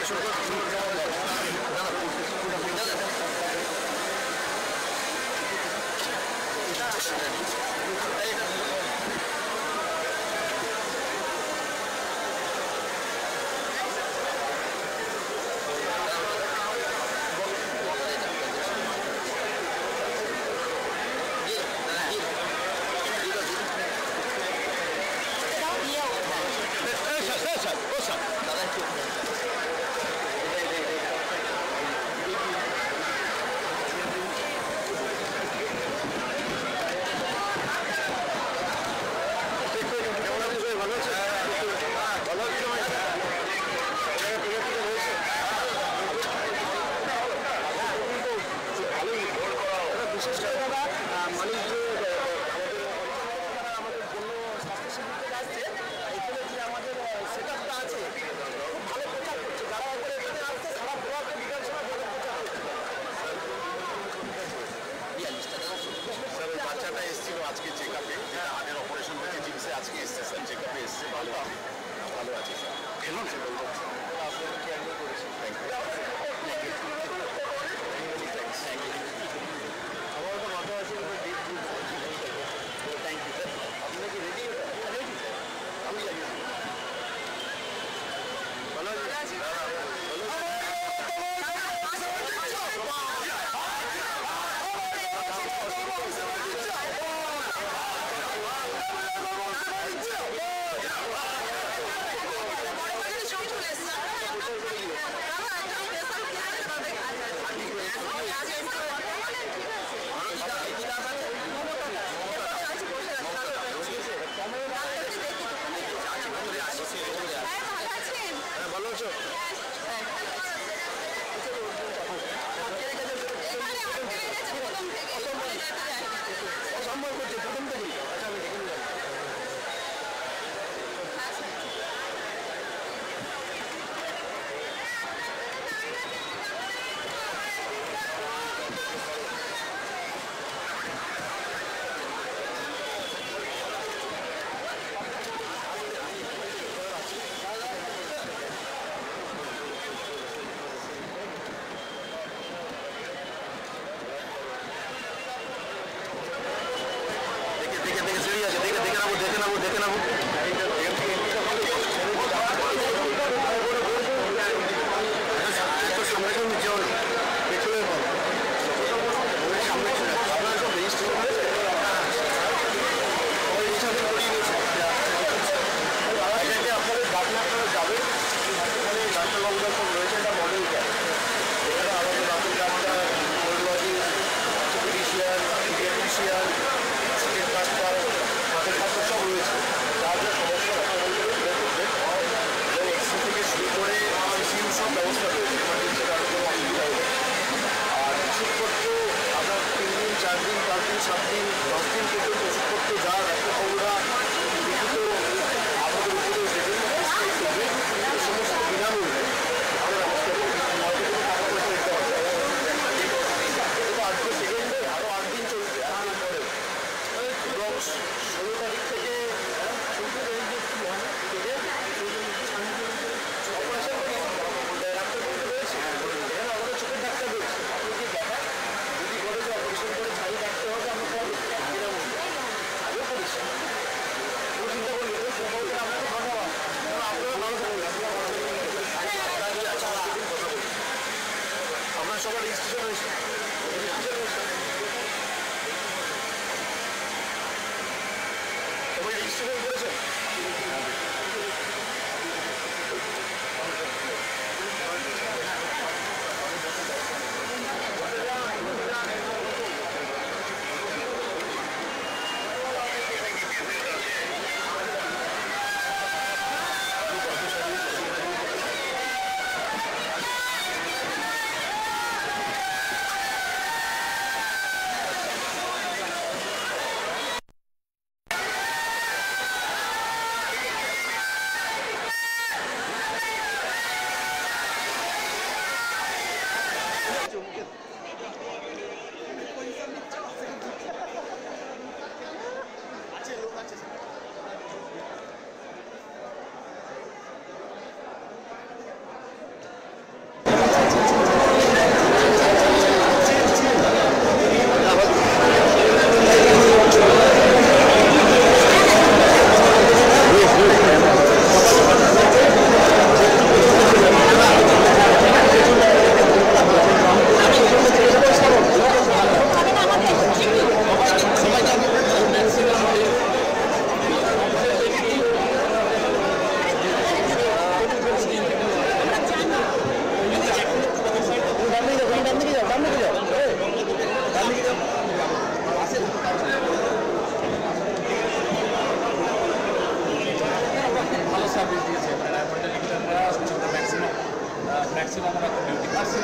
Doctor maximum আমরা duty করছি।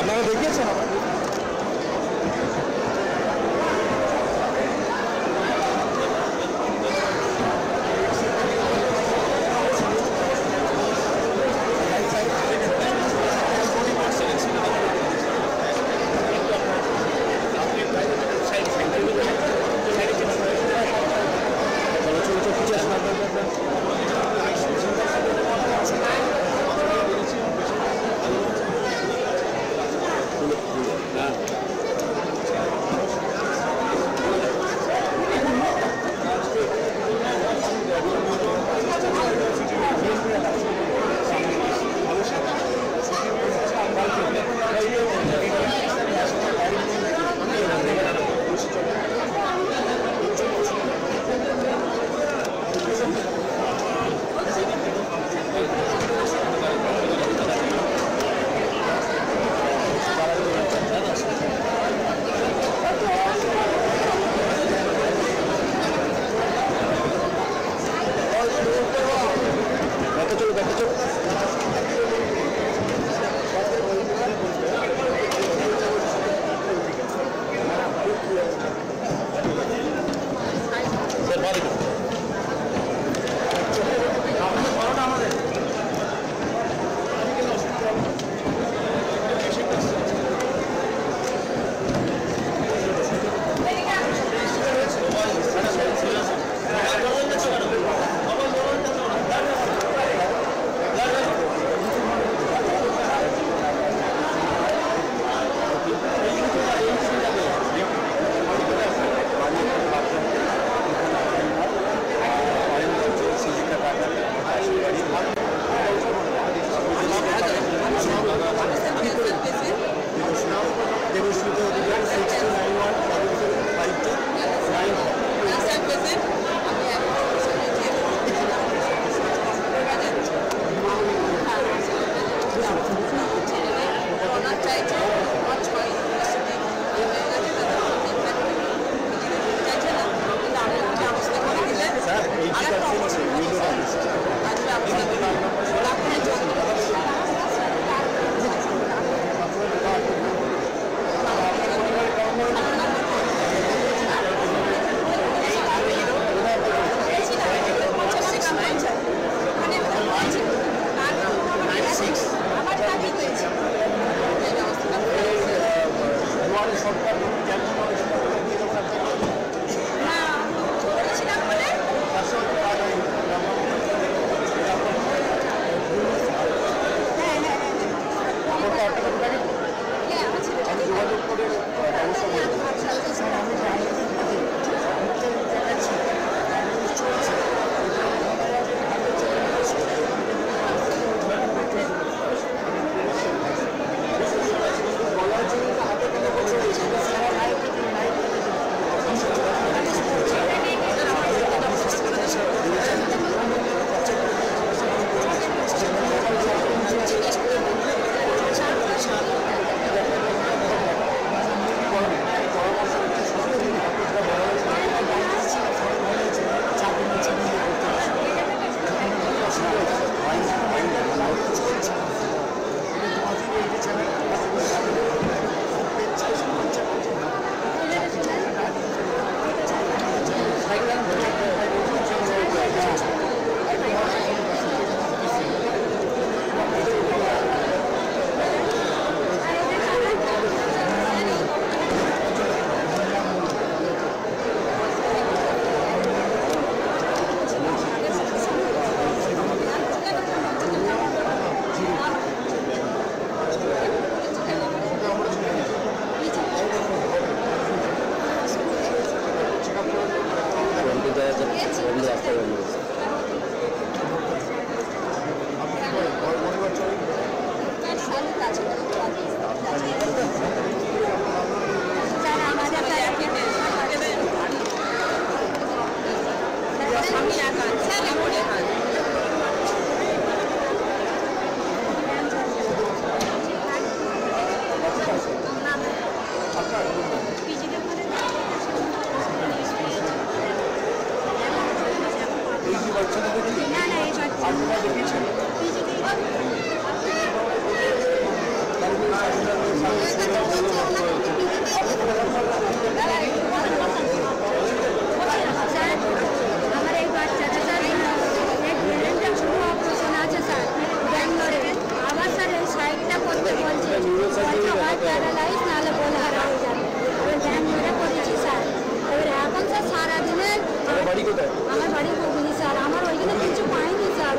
আপনারা দেখিয়েছেন আমার রাস্তায় দাঁড়িয়ে রয়েছে। আমার বাড়ি হুগলি স্যার, আমার ওইখানে কিছু পাইনি স্যার,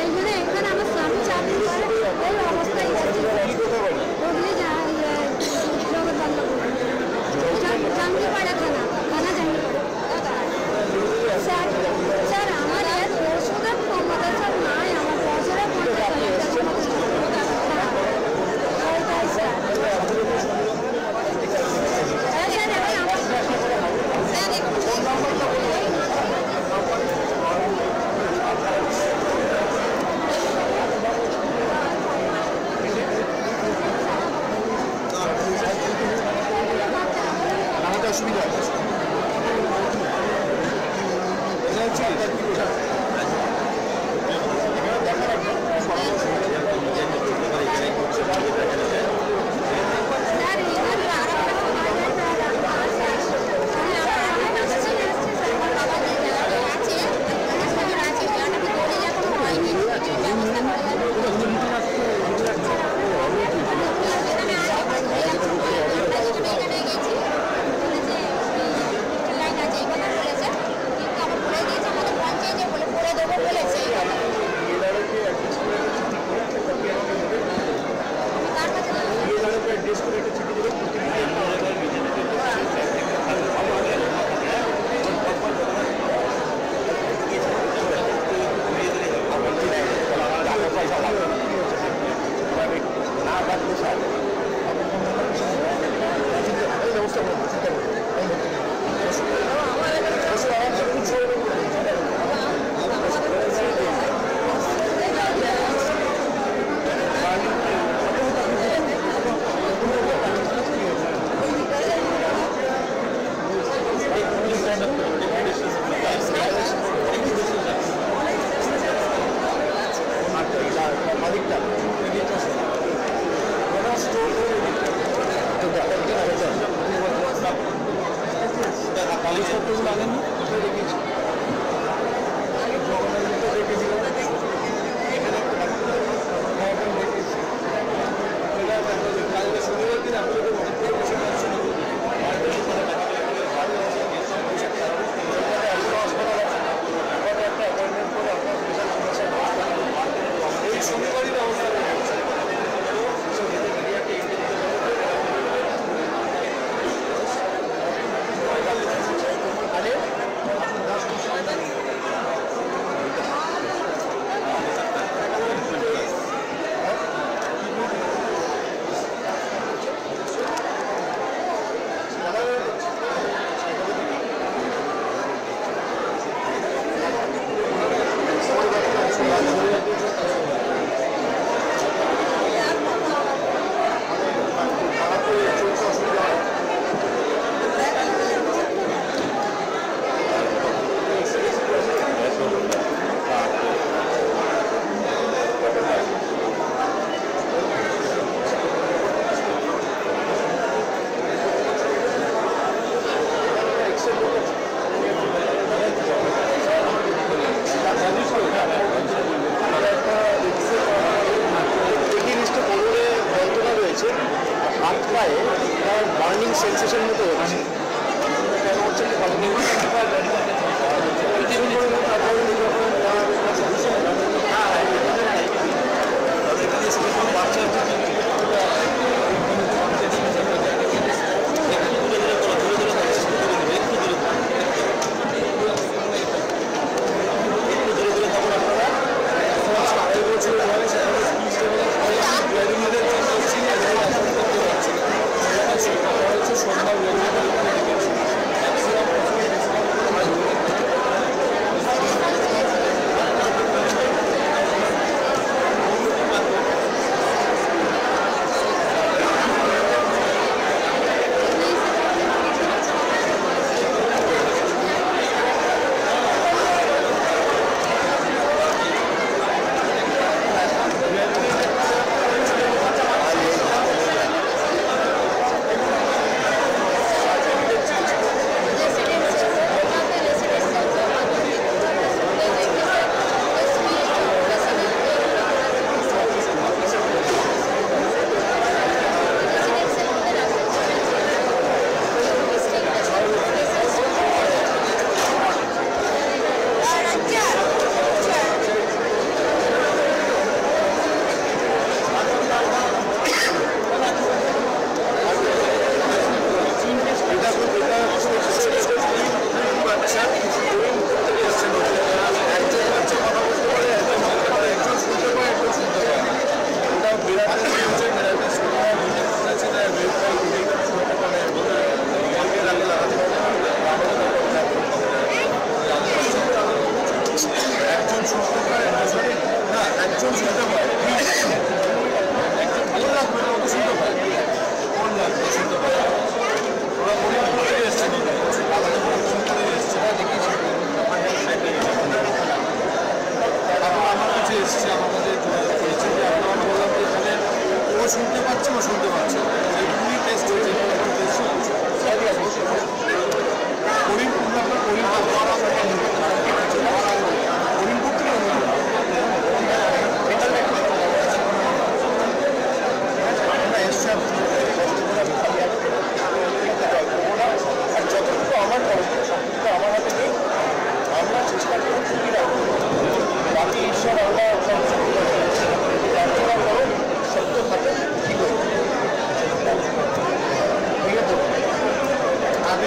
এই জন্য এখানে আমার স্বামী চাকরি করে এই অবস্থায় হুগলি জাঙ্গিপাড়া থানা জাঙ্গিপাড়া স্যার। স্যার আমার এর ওষুধের ক্ষমতা স্যার নাই, আমার বছরে 50,000 ওইটাই স্যার। স্যার এখন আমার স্যার একটু অসুবিধা বার্নিং সেন্সেশন মতো হচ্ছে কেন হচ্ছে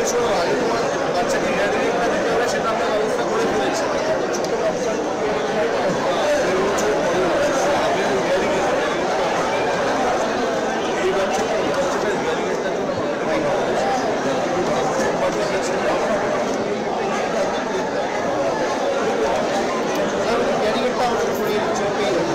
বছর আগে বাচ্চাকে গ্যাদারিং দিতে হবে, সেটা আমরা ব্যবস্থা করে ফেলেছি। ছোট বাচ্চা এই বাচ্চাটার গ্যাদারিংটার জন্য গ্যাদারিংটা আমাদের শরীর পেয়ে যাবে।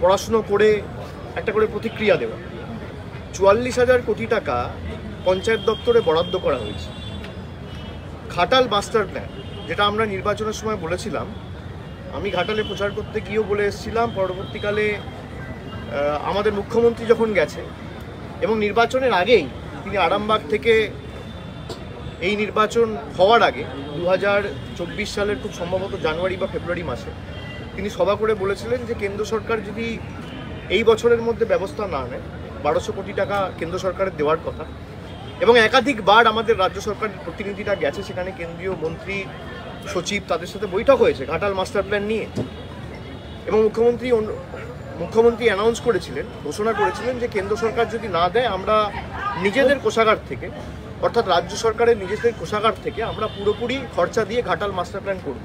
পড়াশুনো করে একটা করে প্রতিক্রিয়া দেওয়া। 44,000 কোটি টাকা পঞ্চায়েত দপ্তরে বরাদ্দ করা হয়েছে। ঘাটাল মাস্টার প্ল্যান, যেটা আমরা নির্বাচনের সময় বলেছিলাম, আমি ঘাটালে প্রচার করতে গিয়েও বলে এসেছিলাম, পরবর্তীকালে আমাদের মুখ্যমন্ত্রী যখন গেছে এবং নির্বাচনের আগেই তিনি আরামবাগ থেকে, এই নির্বাচন হওয়ার আগে 2024 সালের খুব সম্ভবত জানুয়ারি বা ফেব্রুয়ারি মাসে তিনি সভা করে বলেছিলেন যে কেন্দ্র সরকার যদি এই বছরের মধ্যে ব্যবস্থা না নেয় 1200 কোটি টাকা কেন্দ্র সরকারের দেওয়ার কথা। এবং একাধিকবার আমাদের রাজ্য সরকারের প্রতিনিধিরা গেছে, সেখানে কেন্দ্রীয় মন্ত্রী সচিব তাদের সাথে বৈঠক হয়েছে ঘাটাল মাস্টার প্ল্যান নিয়ে। এবং মুখ্যমন্ত্রী অ্যানাউন্স করেছিলেন, ঘোষণা করেছিলেন যে কেন্দ্র সরকার যদি না দেয় আমরা নিজেদের কোষাগার থেকে, অর্থাৎ রাজ্য সরকারের নিজেদের কোষাগার থেকে আমরা পুরোপুরি খরচা দিয়ে ঘাটাল মাস্টার প্ল্যান করব।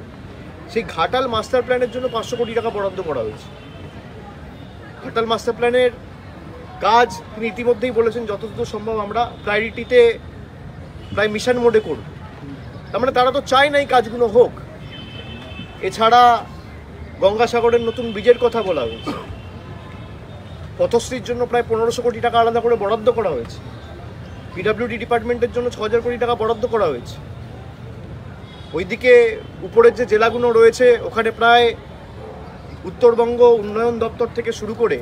সেই ঘাটাল মাস্টার প্ল্যানের জন্য 500 কোটি টাকা বরাদ্দ করা হয়েছে। ঘাটাল মাস্টার প্ল্যানের কাজ তিনি ইতিমধ্যেই বলেছেন যতদূর সম্ভব আমরা প্রায়োরিটিতে প্রায় মিশন মোডে করব। তার মানে তারা তো চায় না এই কাজগুলো হোক। এছাড়া গঙ্গাসাগরের নতুন ব্রিজের কথা বলা হয়েছে, পথশ্রীর জন্য প্রায় 1500 কোটি টাকা আলাদা করে বরাদ্দ করা হয়েছে, পিডব্লিউডি ডিপার্টমেন্টের জন্য 6000 কোটি টাকা বরাদ্দ করা হয়েছে। ওইদিকে উপরের যে জেলাগুলো রয়েছে ওখানে প্রায় উত্তরবঙ্গ উন্নয়ন দপ্তর থেকে শুরু করে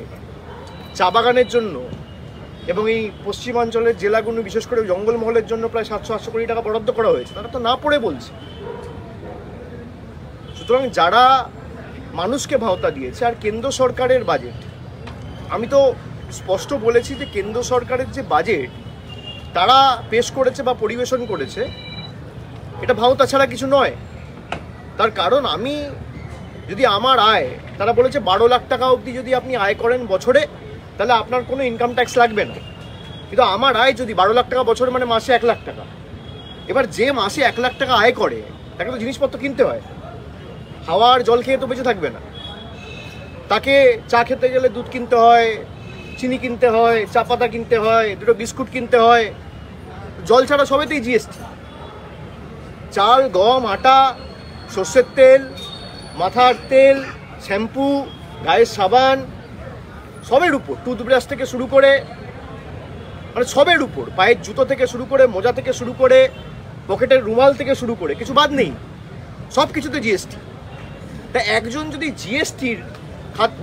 চা বাগানের জন্য এবং এই পশ্চিমাঞ্চলের জেলাগুলো বিশেষ করে জঙ্গলমহলের জন্য প্রায় 700-800 কোটি টাকা বরাদ্দ করা হয়েছে। তারা তো না পড়ে বলছে। সুতরাং যারা মানুষকে ভাওতা দিয়েছে, আর কেন্দ্র সরকারের বাজেট, আমি তো স্পষ্ট বলেছি যে কেন্দ্র সরকারের যে বাজেট তারা পেশ করেছে বা পরিবেশন করেছে, এটা ভাওতা ছাড়া কিছু নয়। তার কারণ আমি যদি আমার আয়, তারা বলেছে 12 লাখ টাকা অবধি যদি আপনি আয় করেন বছরে তাহলে আপনার কোনো ইনকাম ট্যাক্স লাগবে না। কিন্তু আমার আয় যদি 12 লাখ টাকা বছরে মানে মাসে 1 লাখ টাকা। এবার যে মাসে 1 লাখ টাকা আয় করে তাকে তো জিনিসপত্র কিনতে হয়, খাওয়ার জল খেয়ে তো বেঁচে থাকবে না। তাকে চা খেতে গেলে দুধ কিনতে হয়, চিনি কিনতে হয়, চা পাতা কিনতে হয়, দুটো বিস্কুট কিনতে হয়, জল ছাড়া সবেতেই জিএসটি। চাল, গম, আটা, সর্ষের তেল, মাথার তেল, শ্যাম্পু, গায়ের সাবান, সবের উপর, টুথব্রাশ থেকে শুরু করে মানে সবের উপর, পায়ের জুতো থেকে শুরু করে, মোজা থেকে শুরু করে, পকেটের রুমাল থেকে শুরু করে কিছু বাদ নেই, সব কিছুতে জিএসটি। তা একজন যদি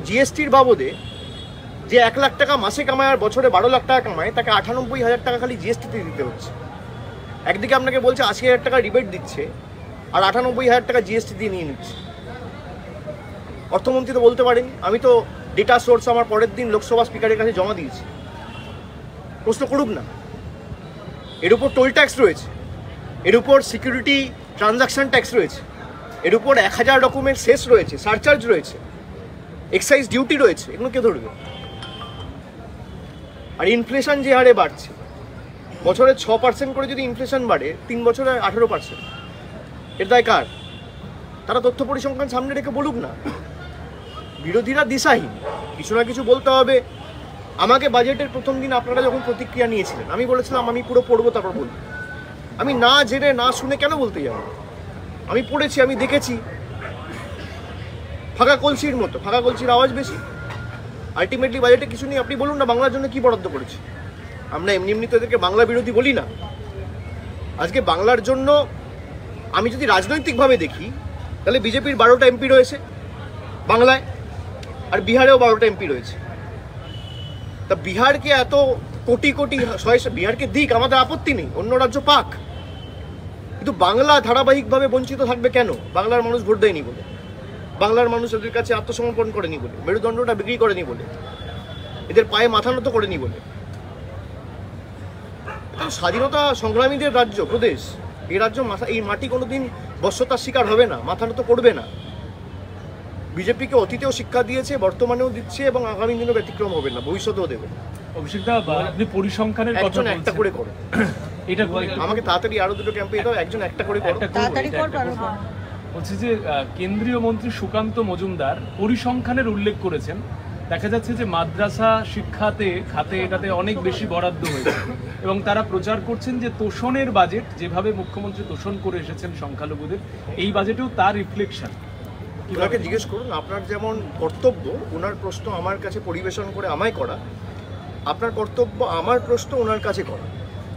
জিএসটির বাবদে যে 1 লাখ টাকা মাসে কামায় আর বছরে 12 লাখ টাকা কামায়, তাকে 98,000 টাকা খালি জিএসটিতে দিতে হচ্ছে। একদিকে আপনাকে বলছে 80,000 টাকা রিবেট দিচ্ছে আর 98,000 টাকা জিএসটি দিয়ে নিয়ে নিচ্ছে। অর্থমন্ত্রী তো বলতে পারেন, আমি তো ডেটা সোর্স আমার পরের দিন লোকসভা স্পিকারের কাছে জমা দিয়েছি, প্রশ্ন করুক না। এর উপর টোল ট্যাক্স রয়েছে, এর উপর সিকিউরিটি ট্রানজাকশন ট্যাক্স রয়েছে, এর উপর 1000 রকমের সেস রয়েছে, সারচার্জ রয়েছে, এক্সাইজ ডিউটি রয়েছে, এগুলো কে ধরবে? আর ইনফ্লেশন যে হারে বাড়ছে, বছরে 6% করে যদি ইনফ্লেশন বাড়ে, 3 বছরে 18%, এর দায় কার? তারা তথ্য পরিসংখ্যান সামনে রেখে বলুক না। বিরোধীরা দিশাহীন, কিছু না কিছু বলতে হবে। আমাকে বাজেটের প্রথম দিন আপনারা যখন প্রতিক্রিয়া নিয়েছিলেন, আমি বলেছিলাম আমি পুরো পড়বো, তারপর বলবো। আমি না জেনে না শুনে কেন বলতে যাবো? আমি পড়েছি, আমি দেখেছি। ফাঁকা কলসির মতো, ফাঁকা কলসির আওয়াজ বেশি। আলটিমেটলি বাজেটে কিছু নেই। আপনি বলুন না বাংলার জন্য কি বরাদ্দ করেছে। আমরা এমনি এমনি তো এদেরকে বাংলা বিরোধী বলি না। আজকে বাংলার জন্য আমি যদি রাজনৈতিকভাবে দেখি, তাহলে বিজেপির 12টা এমপি রয়েছে বাংলায়, আর বিহারেও 12টা এমপি রয়েছে। তা বিহারকে এত কোটি কোটি বিহারকে দিক, আমাদের আপত্তি নেই, অন্য রাজ্য পাক, কিন্তু বাংলা ধারাবাহিকভাবে বঞ্চিত থাকবে কেন? বাংলার মানুষ ভোট দেয়নি বলে, বাংলার মানুষ এদের কাছে আত্মসমর্পণ করেনি বলে, মেরুদণ্ডটা বিক্রি করেনি বলে, এদের পায়ে মাথা নত করেনি বলে। স্বাধীনতা সংগ্রামীদের রাজ্য, প্রদেশ, এই রাজ্য এই মাটি কোনোদিন বশ্যতার শিকার হবে না, মাথা নত করবে না। বিজেপিকে অতীতেও শিক্ষা দিয়েছে, বর্তমানেও দিচ্ছে, এবং আগামী দিনেও ব্যতিক্রম হবে না, ভবিষ্যতেও দেবে। অভিষেকদা, আপনি পরিসংখ্যানের কথা একজন একটা করে করো। এটা আমাকে তাড়াতাড়ি আরো দুটো ক্যাম্পে দাও, একজন একটা করে করো। বলছি যে কেন্দ্রীয় মন্ত্রী সুকান্ত মজুমদার পরিসংখ্যানের উল্লেখ করেছেন। দেখা যাচ্ছে যে মাদ্রাসা খাতে এটাতে অনেক বেশি বরাদ্দ হয়েছে, এবং তারা প্রচার করছেন যে তোষণের বাজেট, যেভাবে মুখ্যমন্ত্রী তোষণ করে এসেছেন সংখ্যালঘুদের, এই বাজেটেও তার রিফ্লেকশন। ওনাকে জিজ্ঞেস করুন, আপনার যেমন কর্তব্য ওনার প্রশ্ন আমার কাছে পরিবেশন করে আমায় করা, আপনার কর্তব্য আমার প্রশ্ন ওনার কাছে করা,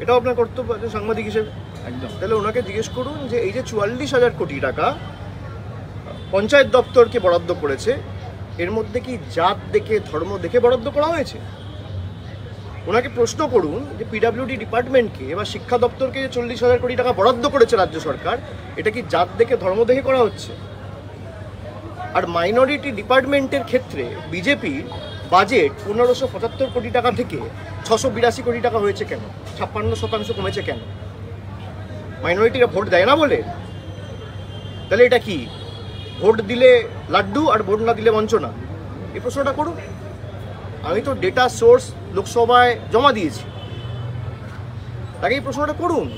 এটাও আপনার কর্তব্য সাংবাদিক হিসেবে। একদম। তাহলে ওনাকে জিজ্ঞেস করুন যে এই যে 44,000 কোটি টাকা পঞ্চায়েত দপ্তরকে বরাদ্দ করেছে, এর মধ্যে কি জাত দেখে, ধর্ম দেখে বরাদ্দ করা হয়েছে? ওনাকে প্রশ্ন করুন যে পিডব্লিউডি ডিপার্টমেন্টকে এবার শিক্ষা দপ্তরকে যে 40,000 কোটি টাকা বরাদ্দ করেছে রাজ্য সরকার, এটা কি জাত দেখে, ধর্ম দেখে করা হচ্ছে? আর মাইনরিটি ডিপার্টমেন্টের ক্ষেত্রে বিজেপির বাজেট 1575 কোটি টাকা থেকে 682 কোটি টাকা হয়েছে কেন? 56% কমেছে কেন? মাইনরিটিরা ভোট দেয় না বলে? তাহলে এটা কি ভোট দিলে লাড্ডু আর ভোট না দিলে বঞ্চনা? এই প্রশ্নটা করুন। আমি তো ডেটা সোর্স লোকসভায় জমা দিয়েছি, তাকে এই প্রশ্নটা করুন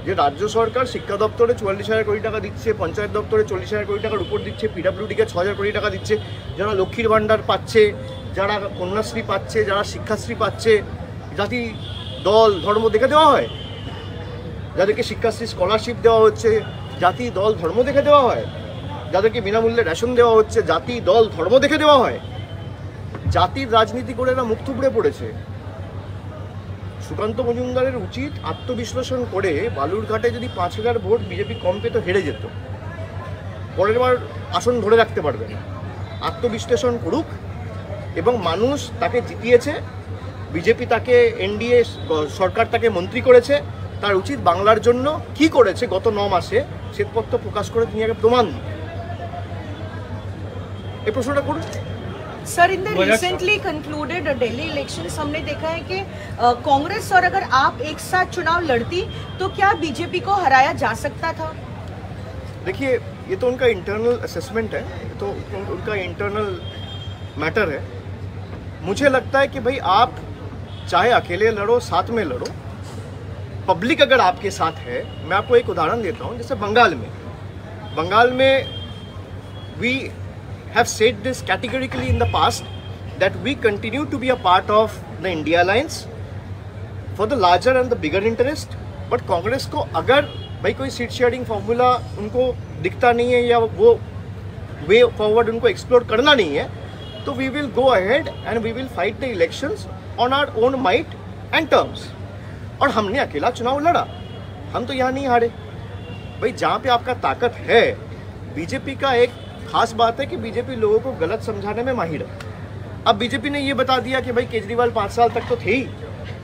যে রাজ্য সরকার শিক্ষা দপ্তরে 44,000 কোটি টাকা দিচ্ছে, পঞ্চায়েত দপ্তরে 40,000 কোটি টাকার উপর দিচ্ছে, পিডব্লিউডিকে 6,000 কোটি টাকা দিচ্ছে, যারা লক্ষ্মীর ভাণ্ডার পাচ্ছে, যারা কন্যাশ্রী পাচ্ছে, যারা শিক্ষাশ্রী পাচ্ছে, জাতি দল ধর্ম দেখে দেওয়া হয়? যাদেরকে শিক্ষাশ্রী স্কলারশিপ দেওয়া হচ্ছে, জাতি দল ধর্ম দেখে দেওয়া হয়? যাদেরকে বিনামূল্যে রেশন দেওয়া হচ্ছে, জাতি দল ধর্ম দেখে দেওয়া হয়? জাতির রাজনীতি করে এরা মুখ থুবড়ে পড়েছে। সুকান্ত মজুমদারের উচিত আত্মবিশ্লেষণ করে বালুরঘাটে যদি 5,000 ভোট বিজেপি কম পেত, হেরে যেত, পরের বার আসন ধরে রাখতে পারবে না। আত্মবিশ্লেষণ করুক, এবং মানুষ তাকে জিতিয়েছে, বিজেপি তাকে এনডিএ সরকার তাকে মন্ত্রী করেছে, তার উচিত বাংলার জন্য কি করেছে গত 9 মাসে শ্বেতপত্র প্রকাশ করে তিনি আগে প্রমাণ দিন। এই প্রশ্নটা করুন। Sir, in the recently concluded Delhi elections हमने देखा है कि कांग्रेस और अगर आप एक साथ चुनाव लड़ती तो क्या बीजेपी को हराया जा सकता था? देखिए, ये तो उनका इंटरनल असेसमेंट है, ये तो उनका इंटरनल मैटर है। मुझे लगता है कि भाई आप चाहे अकेले लड़ो, साथ में लड़ो, पब्लिक अगर आपके साथ है। मैं आपको एक उदाहरण देता हूँ, जैसे बंगाल में we have said this categorically in the past that we continue to be a part of the India Alliance for the larger and the bigger interest, but Congress को अगर भाई कोई सीट शेयरिंग फॉर्मूला उनको दिखता नहीं है या वो वे फॉरवर्ड उनको एक्सप्लोर करना नहीं है, तो we will go ahead and we will fight the elections on our own might and terms। और हमने अकेला चुनाव लड़ा, हम तो यहाँ नहीं हारे। भाई जहाँ पे आपका ताकत है, बीजेपी का एक खास बात है कि बीजेपी लोगों को गलत समझाने में माहिर है। अब बीजेपी ने ये बता दिया कि भाई केजरीवाल 5 साल तक तो थे ही,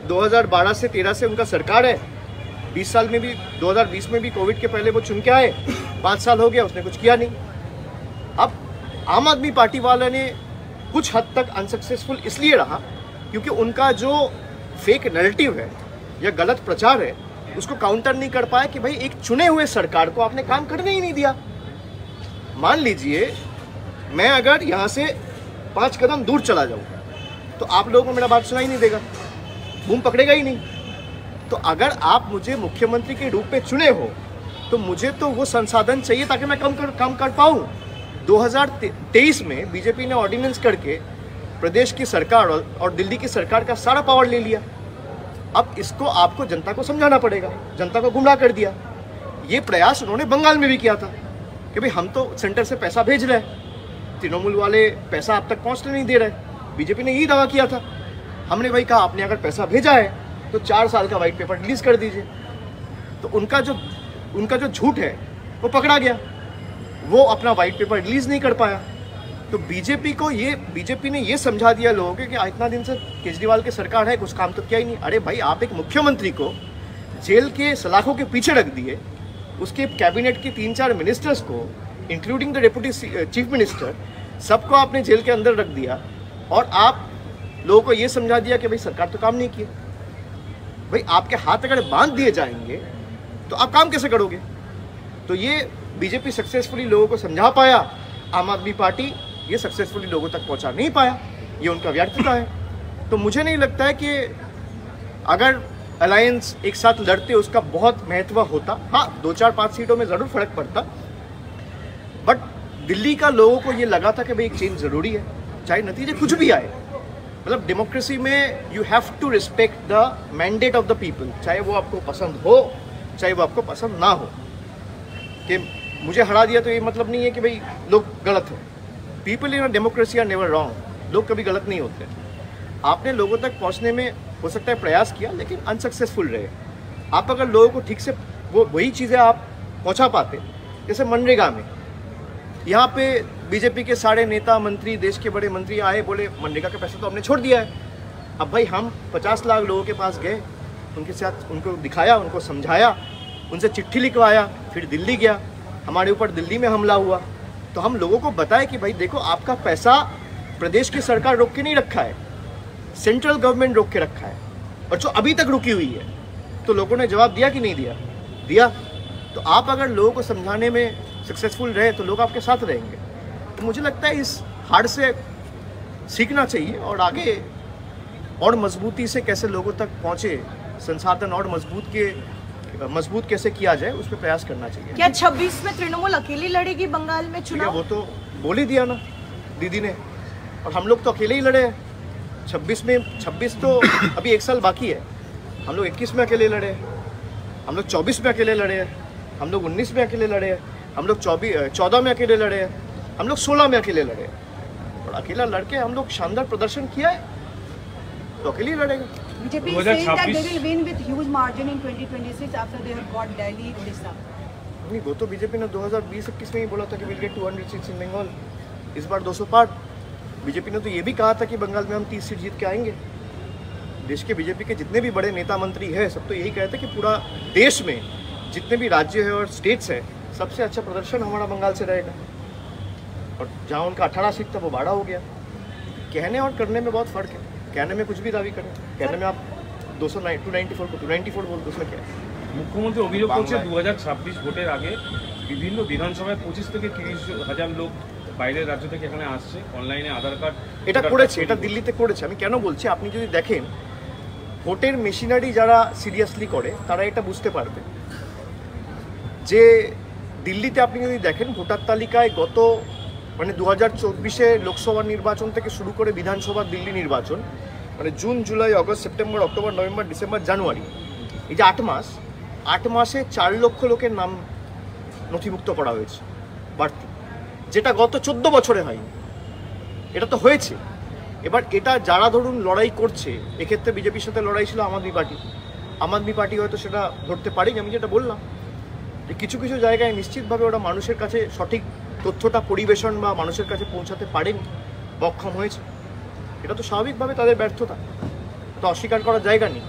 2012 से 13 से उनका सरकार है, 20 साल में भी 2020 में भी कोविड के पहले वो चुन के आए, 5 साल हो गया उसने कुछ किया नहीं। अब आम आदमी पार्टी वाले ने कुछ हद तक अनसक्सेसफुल इसलिए रहा क्योंकि उनका जो फेक नैरेटिव है या गलत प्रचार है उसको काउंटर नहीं कर पाया कि भाई एक चुने हुए सरकार को आपने काम करने ही नहीं दिया। मान लीजिए मैं अगर यहाँ से 5 कदम दूर चला जाऊँ तो आप लोगों को मेरा बात सुनाई नहीं देगा, बूम पकड़ेगा ही नहीं। तो अगर आप मुझे मुख्यमंत्री के रूप में चुने हो तो मुझे तो वो संसाधन चाहिए ताकि मैं काम कर पाऊँ। 2023 में बीजेपी ने ऑर्डिनेंस करके प्रदेश की सरकार और दिल्ली की सरकार का सारा पावर ले लिया। अब इसको आपको जनता को समझाना पड़ेगा, जनता को गुमराह कर दिया। ये प्रयास उन्होंने बंगाल में भी किया था कि भाई हम तो सेंटर से पैसा भेज रहे हैं, तृणमूल वाले पैसा आप तक पहुंचने नहीं दे रहे। बीजेपी ने यही दावा किया था। हमने भाई कहा आपने अगर पैसा भेजा है तो 4 साल का व्हाइट पेपर रिलीज कर दीजिए। तो उनका जो झूठ है वो पकड़ा गया, वो अपना व्हाइट पेपर रिलीज नहीं कर पाया। तो बीजेपी ने ये समझा दिया लोगों को कि इतना दिन से केजरीवाल की सरकार है, कुछ काम तो किया ही नहीं। अरे भाई आप एक मुख्यमंत्री को जेल के सलाखों के पीछे रख दिए, उसके कैबिनेट के 3-4 मिनिस्टर्स को including the deputy chief minister सबको आपने जेल के अंदर रख दिया और आप लोगों को ये समझा दिया कि भाई सरकार तो काम नहीं की। भाई आपके हाथ अगर बांध दिए जाएंगे तो आप काम कैसे करोगे? तो ये बीजेपी सक्सेसफुली लोगों को समझा पाया, आम आदमी पार्टी ये सक्सेसफुली लोगों तक पहुंचा नहीं पाया। ये उनका व्यर्थता है। तो मुझे नहीं लगता है कि अगर अलायंस एक साथ लड़ते उसका बहुत महत्व होता। हाँ 2-4-5 सीटों में ज़रूर फर्क पड़ता, बट दिल्ली का लोगों को ये लगा था कि भाई एक चेंज ज़रूरी है, चाहे नतीजे कुछ भी आए। मतलब डेमोक्रेसी में you have to respect the mandate of the people, चाहे वो आपको पसंद हो चाहे वो आपको पसंद ना हो। कि मुझे हरा दिया तो ये मतलब नहीं है कि भाई लोग गलत हैं। People in a democracy are never wrong, लोग कभी गलत नहीं होते। आपने लोगों तक पहुंचने में हो सकता है प्रयास किया लेकिन अनसक्सेसफुल रहे। आप अगर लोगों को ठीक से वही चीज़ें आप पहुंचा पाते, जैसे मनरेगा में यहाँ पे बीजेपी के सारे नेता मंत्री, देश के बड़े मंत्री आए, बोले मनरेगा का पैसा तो हमने छोड़ दिया है। अब भाई हम 50 लाख लोगों के पास गए, उनके साथ उनको दिखाया, उनको समझाया, उनसे चिट्ठी लिखवाया, फिर दिल्ली गया, हमारे ऊपर दिल्ली में हमला हुआ। तो हम लोगों को बताए कि भाई देखो आपका पैसा प्रदेश की सरकार रोक के नहीं रखा है, सेंट्रल गवर्नमेंट रोक के रखा है, और जो अभी तक रुकी हुई है। तो लोगों ने जवाब दिया कि नहीं दिया? दिया। तो आप अगर लोगों को समझाने में सक्सेसफुल रहे तो लोग आपके साथ रहेंगे। तो मुझे लगता है इस हार से सीखना चाहिए और आगे और मजबूती से कैसे लोगों तक पहुंचे, संसाधन और मजबूत कैसे किया जाए, उस पर प्रयास करना चाहिए। क्या 26 में तृणमूल अकेली लड़ेगी बंगाल में चुनाव? वो तो बोल ही दिया ना दीदी ने, और हम लोग तो अकेले ही लड़े हैं। 26 तो अभी 1 साल बाकी है। हम लोग 21 में अकेले लड़े हैं, हम लोग 24 में अकेले लड़े हैं, हम लोग 19 में अकेले लड़े हैं, हम लोग 14 में अकेले लड़े हैं, हम लोग 16 में अकेले लड़े हैं। और अकेला लड़के हम लोग शानदार प्रदर्शन किया है, तो अकेले लड़ेगा। BJP is saying that they will win with huge margin in 2026 after they have got Delhi, Odisha. नहीं, वो तो बीजेपी ने 2020-21 में ही बोला था कि will get 200 seats in Bengal, इस बार 200 पार। बीजेपी ने तो ये भी कहा था कि बंगाल में हम 30 सीट जीत के आएंगे। देश के बीजेपी के जितने भी बड़े नेता मंत्री हैं सब तो यही कहते हैं कि पूरा देश में जितने भी राज्य है और स्टेट्स हैं सबसे अच्छा प्रदर्शन हमारा बंगाल से रहेगा। और जहाँ उनका 18 सीट था वो 12 हो गया। कहने और करने में बहुत फ़र्क है। कहने में कुछ भी दावी करें, कहने में आप 294 को 294 बोल दो, उसमें क्या है? মুখ্যমন্ত্রী অভিযোগ করছে 2026 ভোটের আগে বিভিন্ন বিধানসভায় 25 থেকে 30 হাজার লোক বাইরের রাজ্য থেকে এখানে আসছে, অনলাইনে আধার কার্ড এটা করেছে, এটা দিল্লিতে করেছে। আমি কেন বলছি, আপনি যদি দেখেন ভোটের মেশিনারি যারা সিরিয়াসলি করে তারা এটা বুঝতে পারবে যে দিল্লিতে আপনি যদি দেখেন ভোটার তালিকায় গত মানে 2024-এ লোকসভা নির্বাচন থেকে শুরু করে বিধানসভা দিল্লি নির্বাচন মানে June, July, August, September, October, November, December, January, এই যে 8 মাসে 4 লক্ষ লোকের নাম নথিভুক্ত করা হয়েছে বাড়তি, যেটা গত 14 বছরে হয়নি। এটা তো হয়েছে। এবার এটা যারা ধরুন লড়াই করছে, এক্ষেত্রে বিজেপির সাথে লড়াই ছিল আম আদমি পার্টি হয়তো সেটা ধরতে পারেনি। আমি যেটা বললাম যে কিছু কিছু জায়গায় নিশ্চিতভাবে ওরা মানুষের কাছে সঠিক তথ্যটা পরিবেশন বা মানুষের কাছে পৌঁছাতে পারেনি, অক্ষম হয়েছে। এটা তো স্বাভাবিকভাবে তাদের ব্যর্থতা, তো অস্বীকার করার জায়গা নেই।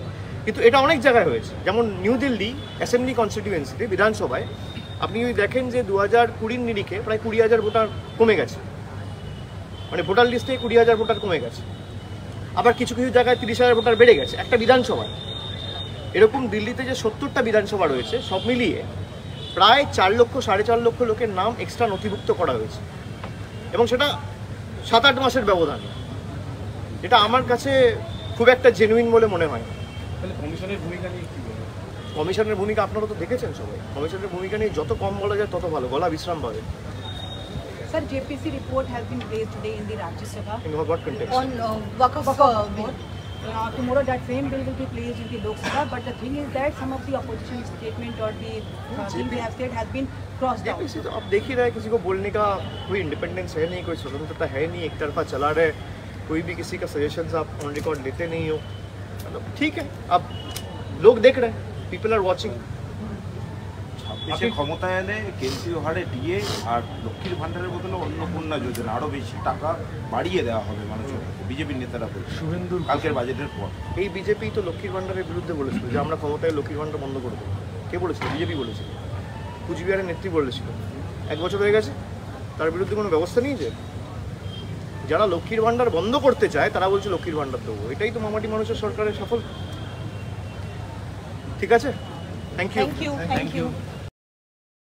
কিন্তু এটা অনেক জায়গায় হয়েছে, যেমন নিউ দিল্লি অ্যাসেম্বলি কনস্টিটিউয়েন্সিতে বিধানসভায় আপনি যদি দেখেন যে 2020 নিরিখে প্রায় 20,000 ভোটার কমে গেছে, মানে ভোটার লিস্ট থেকে 20,000 ভোটার কমে গেছে। আবার কিছু কিছু জায়গায় 30,000 ভোটার বেড়ে গেছে একটা বিধানসভায়। এরকম দিল্লিতে যে 70টা বিধানসভা রয়েছে সব মিলিয়ে প্রায় 4 লক্ষ 4.5 লক্ষ লোকের নাম এক্সট্রা নথিভুক্ত করা হয়েছে, এবং সেটা 7-8 মাসের ব্যবধানে। এটা আমার কাছে খুব একটা জেনুইন বলে মনে হয় না। তাহলে কমিশনের ভূমিকা নিয়ে কি বলবেন? কমিশনের ভূমিকা আপনারা তো দেখেছেন সবাই। কমিশনের ভূমিকা নিয়ে যত কম বলা যায় তত ভালো, গলা বিশ্রাম পাবে। Sir, JPC report has been raised today in the Rajya Sabha. In what context? On Waqf Board. Tomorrow that same bill will be placed in the Lok Sabha, but the thing is that some of the opposition statement or the thing they have said has been crossed out. JPC तो अब देख ही रहा है, किसी को बोलने का कोई इंडिपेंडेंस है नहीं, कोई स्वतंत्रता है नहीं, एक तरफा चला रहे, कोई भी किसी का सजेशंस आप ऑन रिकॉर्ड लेते नहीं हो। मतलब ठीक है, अब लोग देख रहे हैं, पीपल आर वॉचिंग। দেশে ক্ষমতায় এলে কেন্দ্রীয় হারে ডিএ আর লক্ষ্মীর ভান্ডারের বদলে অন্নপূর্ণা যোজনা আরও বেশি টাকা বাড়িয়ে দেওয়া হবে মানুষের, বিজেপির নেতারা বলছে শুভেন্দুর কালকের বাজেটের পর। এই বিজেপি তো লক্ষ্মীর ভান্ডারের বিরুদ্ধে বলেছিল যে আমরা ক্ষমতায় লক্ষ্মীর ভান্ডার বন্ধ করে দেবো। কে বলেছিল? বিজেপি বলেছিল, কুচবিহারের নেত্রী বলেছিল। 1 বছর হয়ে গেছে, তার বিরুদ্ধে কোনো ব্যবস্থা নিয়েছে? যারা লক্ষ্মীর ভান্ডার বন্ধ করতে চায় তারা বলছে লক্ষ্মীর ভান্ডার দেবো। এটাই তো মামাটি মানুষের সরকারের সফল। ঠিক আছে, থ্যাংক ইউ। Thank you.